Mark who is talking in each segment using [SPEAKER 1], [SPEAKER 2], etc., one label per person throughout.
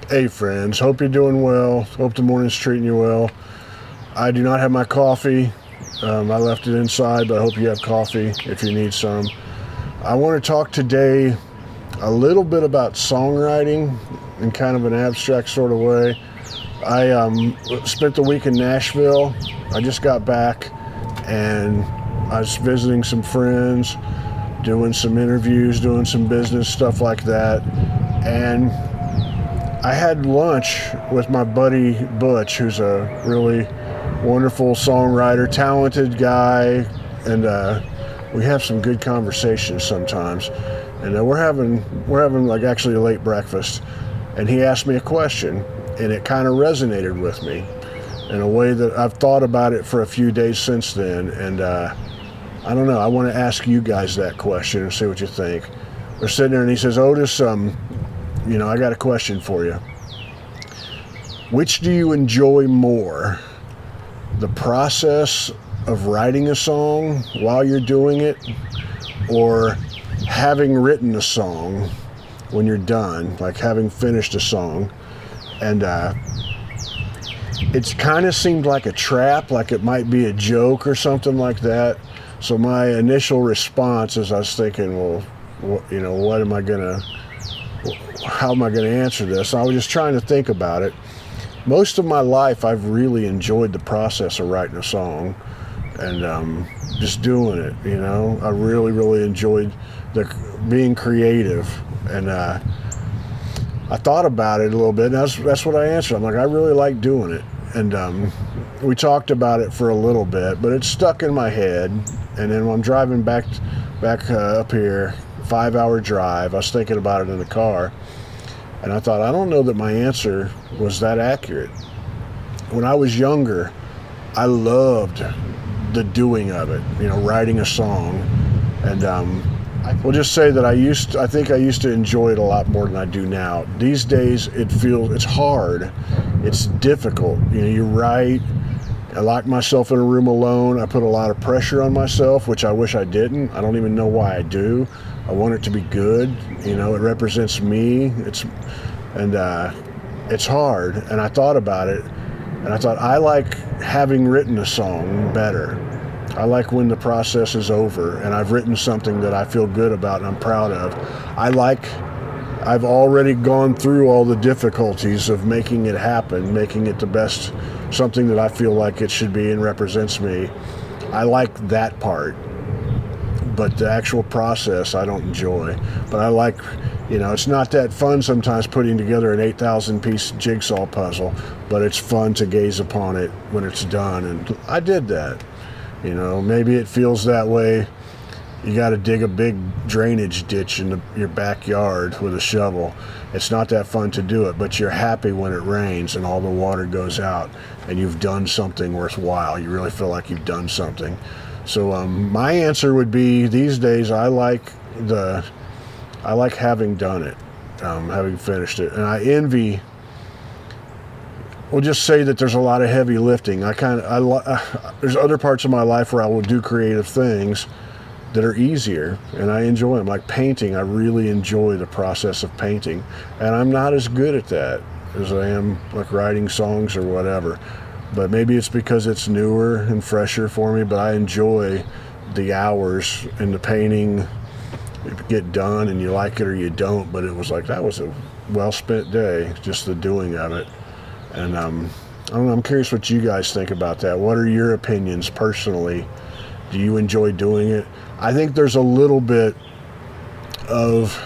[SPEAKER 1] Hey friends, hope you're doing well. Hope the morning's treating you well. I do not have my coffee. I left it inside, but I hope you have coffee if you need some. I want to talk today a little bit about songwriting in kind of an abstract sort of way. I spent the week in Nashville. I just got back and I was visiting some friends, doing some interviews, doing some business stuff like that. And I had lunch with my buddy Butch, who's a really wonderful songwriter, talented guy, and we have some good conversations sometimes. And we're having like actually a late breakfast, and he asked me a question, and it kind of resonated with me in a way that I've thought about it for a few days since then. And I don't know. I want to ask you guys that question and see what you think. We're sitting there, and he says, "Otis, I got a question for you. Which do you enjoy more? The process of writing a song while you're doing it, or having written a song when you're done, like having finished a song?" And it's kind of seemed like a trap, like it might be a joke or something like that. So my initial response is I was thinking, well, how am I going to answer this? I was just trying to think about it. Most of my life, I've really enjoyed the process of writing a song and just doing it. I really, really enjoyed being creative. And I thought about it a little bit, and that's what I answered. I'm like, I really like doing it. And we talked about it for a little bit, but it stuck in my head. And then when I'm driving back up here, 5-hour drive, I was thinking about it in the car. And I thought, I don't know that my answer was that accurate. When I was younger, I loved the doing of it, writing a song. And we'll just say that I think I used to enjoy it a lot more than I do now. These days, it's hard. It's difficult. You write. I lock myself in a room alone. I put a lot of pressure on myself, which I wish I didn't. I don't even know why I do. I want it to be good. It represents me. It's hard. And I thought about it, and I thought, I like having written a song better. I like when the process is over and I've written something that I feel good about and I'm proud of. I've already gone through all the difficulties of making it happen, making it the best, something that I feel like it should be and represents me. I like that part. But the actual process I don't enjoy. But I like, it's not that fun sometimes putting together an 8,000-piece jigsaw puzzle, but it's fun to gaze upon it when it's done. And I did that. Maybe it feels that way. You got to dig a big drainage ditch in your backyard with a shovel. It's not that fun to do it, but you're happy when it rains and all the water goes out and you've done something worthwhile. You really feel like you've done something. So my answer would be, these days I like having done it, having finished it, and I envy. We'll just say that there's a lot of heavy lifting. There's other parts of my life where I will do creative things that are easier, and I enjoy them. Like painting, I really enjoy the process of painting, and I'm not as good at that as I am like writing songs or whatever. But maybe it's because it's newer and fresher for me, but I enjoy the hours and the painting. You get done and you like it or you don't, but it was like, that was a well-spent day, just the doing of it. And I don't know, I'm curious what you guys think about that. What are your opinions personally? Do you enjoy doing it? I think there's a little bit of,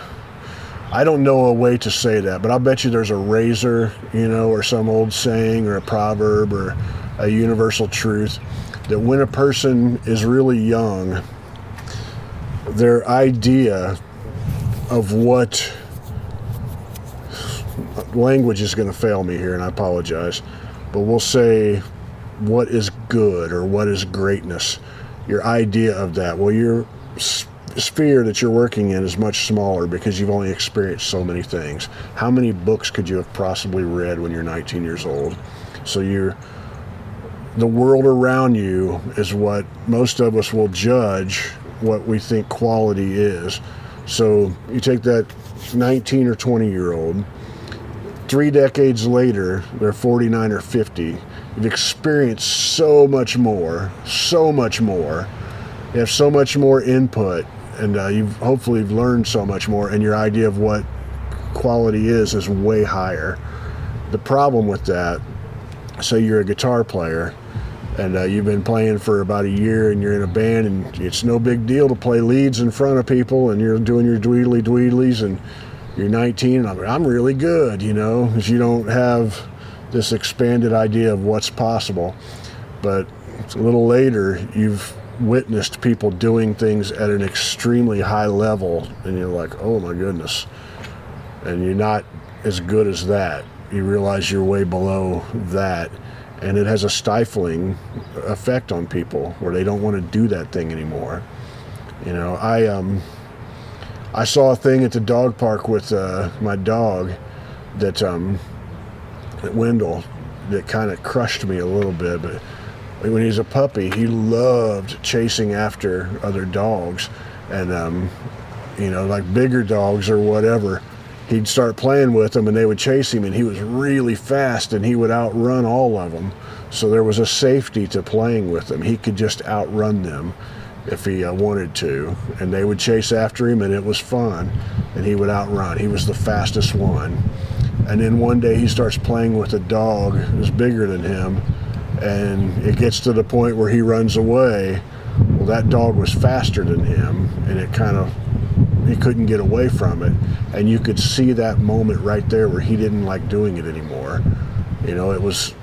[SPEAKER 1] I don't know a way to say that, but I'll bet you there's a razor, or some old saying or a proverb or a universal truth that when a person is really young, their idea of what, language is going to fail me here and I apologize, but we'll say what is good or what is greatness, your idea of that. Well, your sphere that you're working in is much smaller because you've only experienced so many things. How many books could you have possibly read when you're 19 years old? So the world around you is what most of us will judge what we think quality is. So you take that 19 or 20 year old, 3 decades later, they're 49 or 50. You've experienced so much more, so much more. You have so much more input, and you've hopefully learned so much more, and your idea of what quality is way higher. The problem with that, say you're a guitar player, and you've been playing for about a year, and you're in a band, and it's no big deal to play leads in front of people, and you're doing your dweedlies, and you're 19, and I'm really good, you know, because you don't have this expanded idea of what's possible. But a little later, you've witnessed people doing things at an extremely high level, and you're like, oh my goodness, and you're not as good as that. You realize you're way below that, and it has a stifling effect on people where they don't want to do that thing anymore. You know, I saw a thing at the dog park with my dog that at Wendell that kind of crushed me a little bit. But when he was a puppy, he loved chasing after other dogs, and you know, like bigger dogs or whatever. He'd start playing with them, and they would chase him, and he was really fast, and he would outrun all of them. So there was a safety to playing with them. He could just outrun them if he wanted to, and they would chase after him, and it was fun, and he would outrun. He was the fastest one. And then one day he starts playing with a dog who's bigger than him, and it gets to the point where he runs away. Well, that dog was faster than him, and he couldn't get away from it. And you could see that moment right there where he didn't like doing it anymore. You know, it was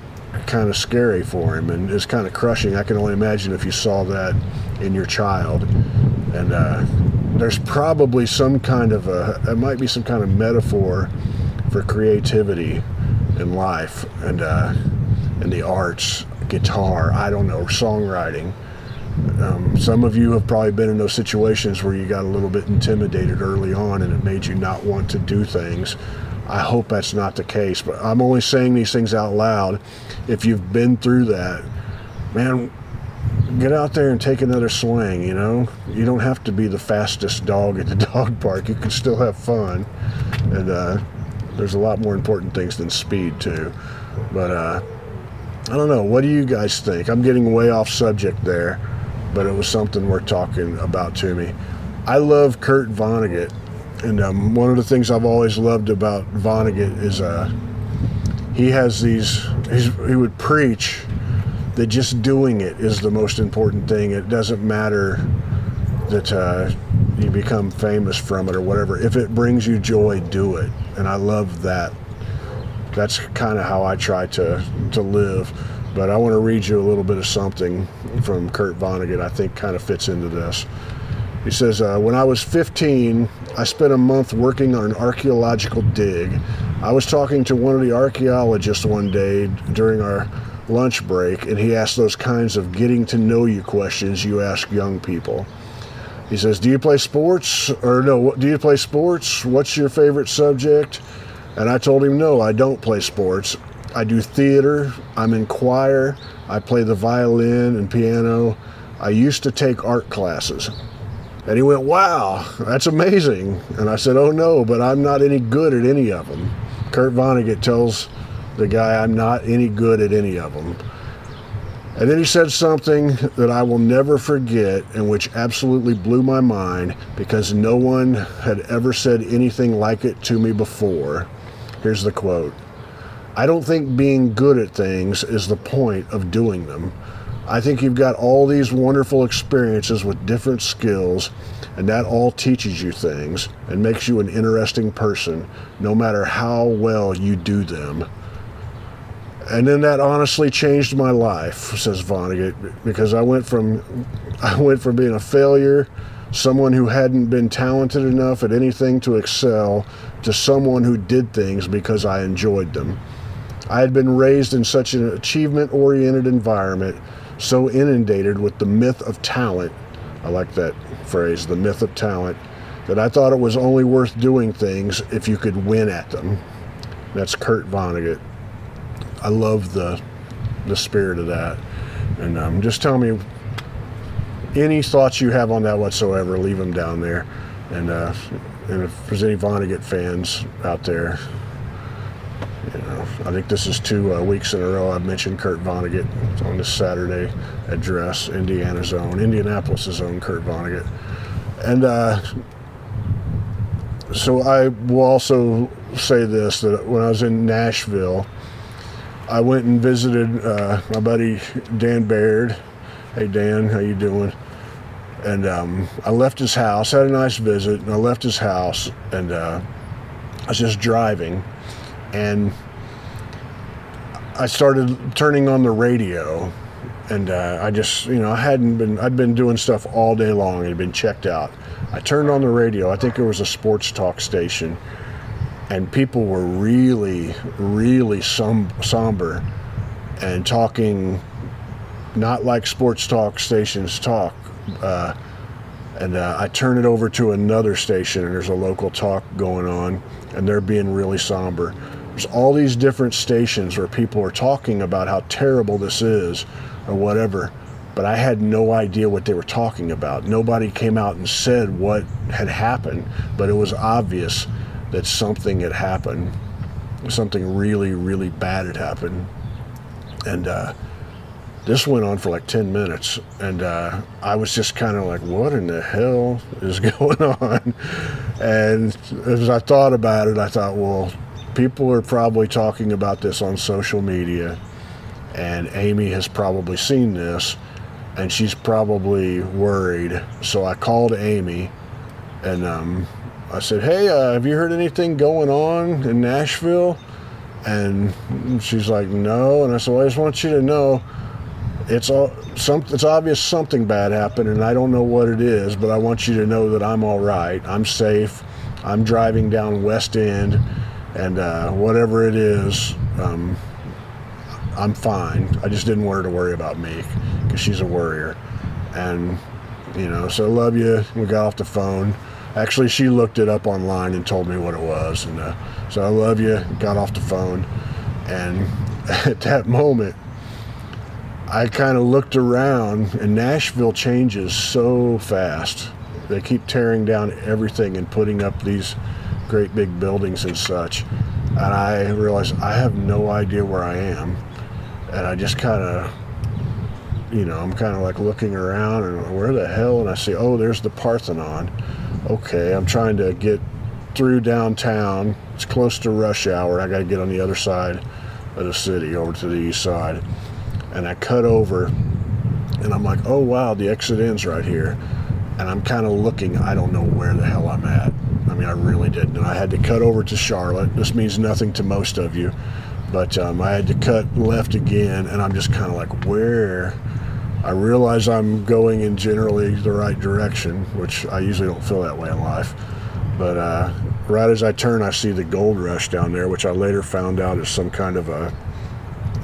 [SPEAKER 1] kind of scary for him, and it's kind of crushing. I can only imagine if you saw that in your child. And there's probably some kind of it might be some kind of metaphor for creativity in life, and the arts, guitar, I don't know, songwriting. Some of you have probably been in those situations where you got a little bit intimidated early on, and it made you not want to do things. I hope that's not the case, but I'm only saying these things out loud. If you've been through that, man, get out there and take another swing, you know? You don't have to be the fastest dog at the dog park. You can still have fun, and there's a lot more important things than speed, too. But I don't know. What do you guys think? I'm getting way off subject there, but it was something worth talking about to me. I love Kurt Vonnegut, and one of the things I've always loved about Vonnegut is he has he would preach that just doing it is the most important thing. It doesn't matter that you become famous from it or whatever. If it brings you joy, do it. And I love that. That's kind of how I try to live. But I want to read you a little bit of something from Kurt Vonnegut I think kind of fits into this. He says, when I was 15, I spent a month working on an archaeological dig. I was talking to one of the archaeologists one day during our lunch break, and he asked those kinds of getting to know you questions you ask young people. He says, do you play sports? Do you play sports? What's your favorite subject? And I told him, no, I don't play sports. I do theater, I'm in choir, I play the violin and piano. I used to take art classes. And he went, wow, that's amazing. And I said, oh no, but I'm not any good at any of them. Kurt Vonnegut tells the guy, I'm not any good at any of them. And then he said something that I will never forget, and which absolutely blew my mind, because no one had ever said anything like it to me before. Here's the quote. I don't think being good at things is the point of doing them. I think you've got all these wonderful experiences with different skills, and that all teaches you things and makes you an interesting person, no matter how well you do them. And then that honestly changed my life, says Vonnegut, because I went from being a failure, someone who hadn't been talented enough at anything to excel, to someone who did things because I enjoyed them. I had been raised in such an achievement-oriented environment, so inundated with the myth of talent, I like that phrase, the myth of talent, that I thought it was only worth doing things if you could win at them. That's Kurt Vonnegut. I love the spirit of that. And just tell me any thoughts you have on that whatsoever, leave them down there. And if there's any Vonnegut fans out there, I think this is 2 weeks in a row I've mentioned Kurt Vonnegut on this Saturday address, Indianapolis' own Kurt Vonnegut. And so I will also say this, that when I was in Nashville, I went and visited my buddy Dan Baird. Hey Dan, how you doing? And I left his house, had a nice visit, and I left his house, and I was just driving, and I started turning on the radio, and I just, I'd been doing stuff all day long, and had been checked out. I turned on the radio, I think it was a sports talk station, and people were really, really somber and talking not like sports talk stations talk. I turn it over to another station, and there's a local talk going on, and they're being really somber. There's all these different stations where people are talking about how terrible this is or whatever, but I had no idea what they were talking about. Nobody came out and said what had happened, but it was obvious that something had happened. Something really, really bad had happened. And this went on for like 10 minutes, and I was just kind of like, what in the hell is going on? And as I thought about it, I thought, well, people are probably talking about this on social media, and Amy has probably seen this, and she's probably worried. So I called Amy, and I said, hey, have you heard anything going on in Nashville? And she's like, no. And I said, well, I just want you to know, it's obvious something bad happened, and I don't know what it is, but I want you to know that I'm all right. I'm safe. I'm driving down West End, and whatever it is, I'm fine. I just didn't want her to worry about me, because she's a worrier. And, so I love you. We got off the phone. Actually, she looked it up online and told me what it was. And so I love you, got off the phone. And at that moment, I kind of looked around, and Nashville changes so fast. They keep tearing down everything and putting up these great big buildings and such. And I realized I have no idea where I am. And I just kind of, I'm kind of like looking around, and where the hell? And I see, oh, there's the Parthenon. Okay, I'm trying to get through downtown. It's close to rush hour. I got to get on the other side of the city, over to the east side. And I cut over, and I'm like, oh, wow, the exit ends right here. And I'm kind of looking, I don't know where the hell I'm at. I mean, I really didn't. And I had to cut over to Charlotte. This means nothing to most of you. But I had to cut left again, and I'm just kind of like, where? I realize I'm going in generally the right direction, which I usually don't feel that way in life. But right as I turn, I see the Gold Rush down there, which I later found out is some kind of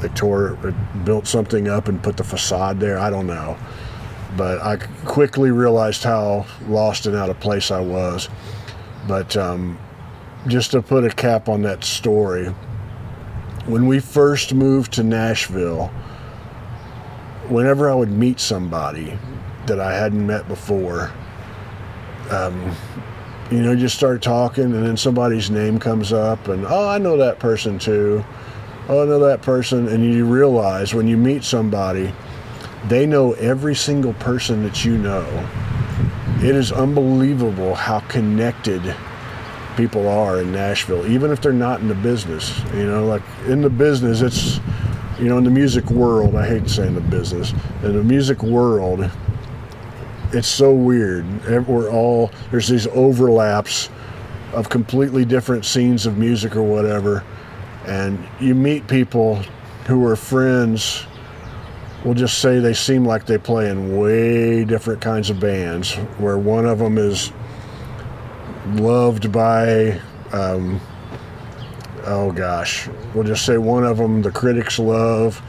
[SPEAKER 1] they built something up and put the facade there. I don't know. But I quickly realized how lost and out of place I was. But just to put a cap on that story, when we first moved to Nashville, whenever I would meet somebody that I hadn't met before, just start talking, and then somebody's name comes up, and, oh, I know that person too. Oh, I know that person. And you realize when you meet somebody, they know every single person that you know. It is unbelievable how connected people are in Nashville, even if they're not in the business. Like in the business, it's, in the music world, I hate saying the business, in the music world, it's so weird. There's these overlaps of completely different scenes of music or whatever, and you meet people who are friends. We'll just say they seem like they play in way different kinds of bands, where one of them is loved by, we'll just say one of them the critics love,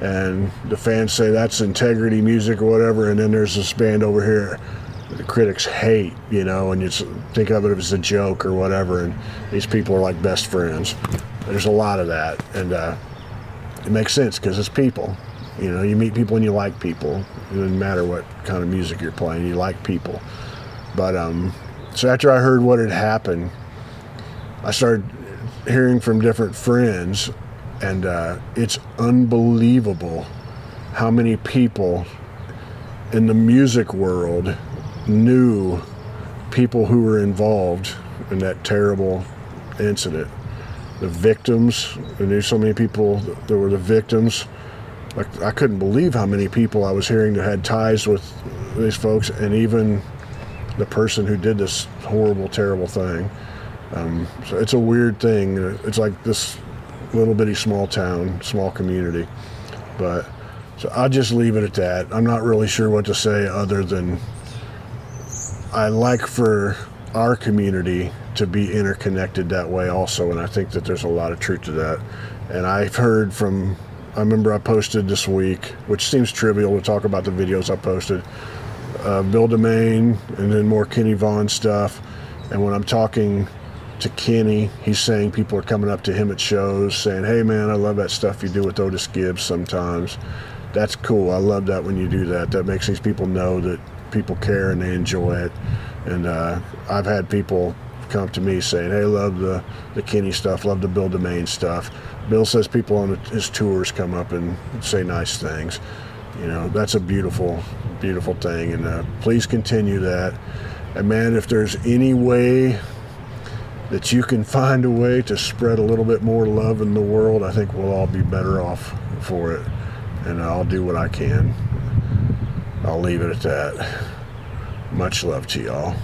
[SPEAKER 1] and the fans say that's integrity music or whatever, and then there's this band over here the critics hate, and you think of it as a joke or whatever, and these people are like best friends. There's a lot of that, and it makes sense because it's people. You meet people and you like people. It doesn't matter what kind of music you're playing, you like people. But so after I heard what had happened, I started hearing from different friends, And it's unbelievable how many people in the music world knew people who were involved in that terrible incident. The victims, I knew so many people that were the victims. Like, I couldn't believe how many people I was hearing that had ties with these folks, and even the person who did this horrible, terrible thing. So it's a weird thing. It's like this little bitty small town, small community. But so I'll just leave it at that. I'm not really sure what to say other than I like for our community to be interconnected that way also, and I think that there's a lot of truth to that. And I've heard from, I remember I posted this week, which seems trivial to talk about the videos I posted, Bill DeMaine, and then more Kenny Vaughn stuff. And when I'm talking to Kenny, he's saying people are coming up to him at shows saying, hey man, I love that stuff you do with Otis Gibbs sometimes. That's cool. I love that when you do that. That makes these people know that people care and they enjoy it. And I've had people come to me saying, hey, love the Kenny stuff, love the Bill DeMaine stuff. Bill says people on his tours come up and say nice things. You know, that's a beautiful, beautiful thing. And please continue that. And man, if there's any way that you can find a way to spread a little bit more love in the world, I think we'll all be better off for it. And I'll do what I can. I'll leave it at that. Much love to y'all.